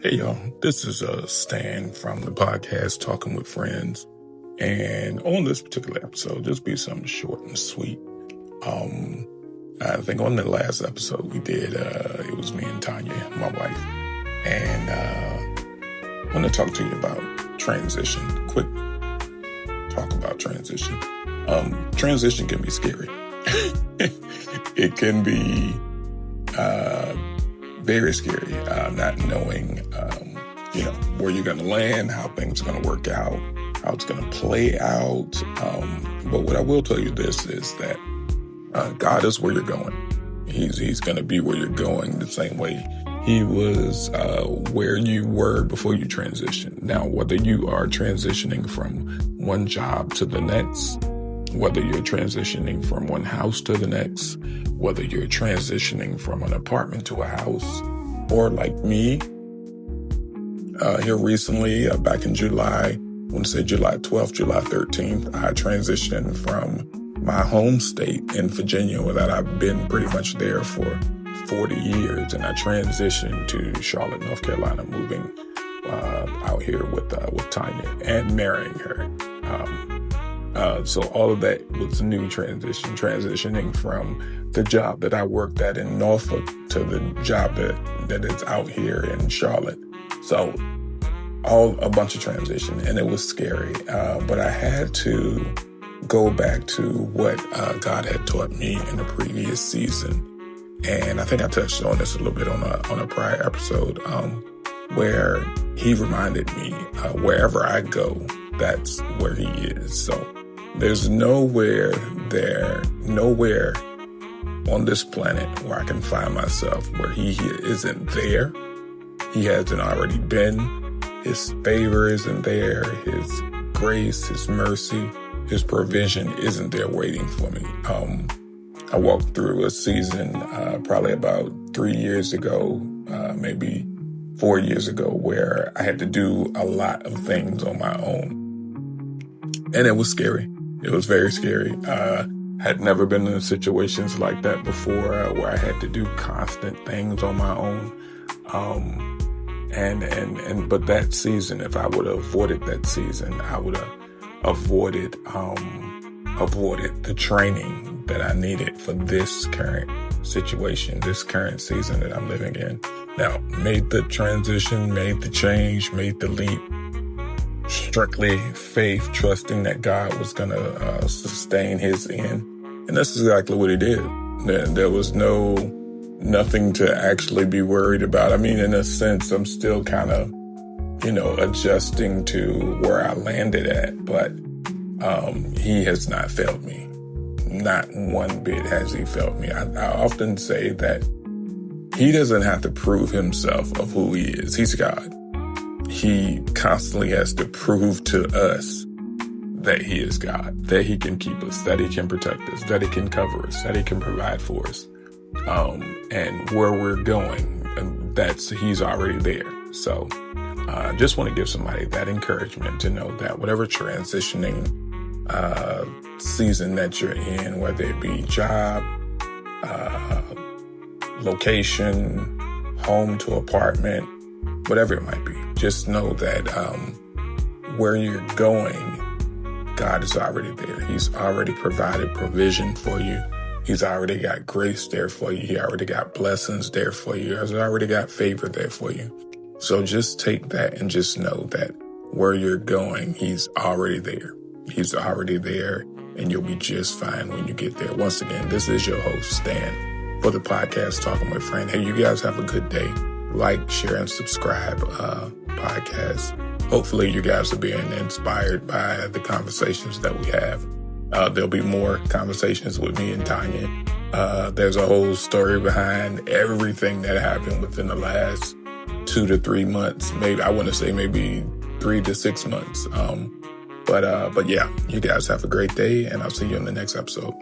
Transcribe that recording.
Hey y'all, this is Stan from the podcast Talking with Friends. And on this particular episode, just be something short and sweet. I think on the last episode we did, it was me and Tanya, my wife. And I want to talk to you about transition. Quick talk about transition. Transition can be scary. It can be very scary, not knowing, where you're going to land, how things are going to work out, how it's going to play out. But what I will tell you this is that God is where you're going. He's going to be where you're going the same way He was where you were before you transitioned. Now, whether you are transitioning from one job to the next, whether you're transitioning from one house to the next, whether you're transitioning from an apartment to a house, or like me, here recently, back in July, I want to say July 12th, July 13th, I transitioned from my home state in Virginia, that I've been pretty much there for 40 years, and I transitioned to Charlotte, North Carolina, moving out here with Tanya and marrying her. So all of that was a new transitioning from the job that I worked at in Norfolk to the job that is out here in Charlotte. So a bunch of transition, and it was scary. But I had to go back to what God had taught me in the previous season. And I think I touched on this a little bit on a prior episode, where He reminded me, wherever I go, that's where He is. So there's nowhere on this planet where I can find myself where He isn't there. He hasn't already been. His favor isn't there. His grace, His mercy, His provision isn't there waiting for me. I walked through a season probably about 3 years ago, maybe 4 years ago, where I had to do a lot of things on my own. And it was scary. It was very scary. Had never been in situations like that before, where I had to do constant things on my own. But that season, if I would have avoided that season, I would have avoided the training that I needed for this current situation, this current season that I'm living in. Now, made the transition, made the change, made the leap. Strictly faith, trusting that God was going to sustain His end. And that's exactly what He did. There was nothing to actually be worried about. I mean, in a sense, I'm still kind of, adjusting to where I landed at. But He has not failed me. Not one bit has He failed me. I often say that He doesn't have to prove Himself of who He is. He's God. He constantly has to prove to us that He is God, that He can keep us, that He can protect us, that He can cover us, that He can provide for us. And where we're going, He's already there. So I just want to give somebody that encouragement to know that whatever transitioning season that you're in, whether it be job, location, home to apartment, whatever it might be, just know that where you're going, God is already there. He's already provided provision for you. He's already got grace there for you. He already got blessings there for you. He's already got favor there for you. So just take that and just know that where you're going, He's already there. He's already there, and you'll be just fine when you get there. Once again, this is your host, Stan, for the podcast Talking with Friends. Hey, you guys have a good day. Like, share, and subscribe podcast. Hopefully you guys are being inspired by the conversations that we have. There'll be more conversations with me and Tanya. There's a whole story behind everything that happened within the last 2 to 3 months. Maybe, I want to say maybe 3 to 6 months. But yeah, you guys have a great day, and I'll see you in the next episode.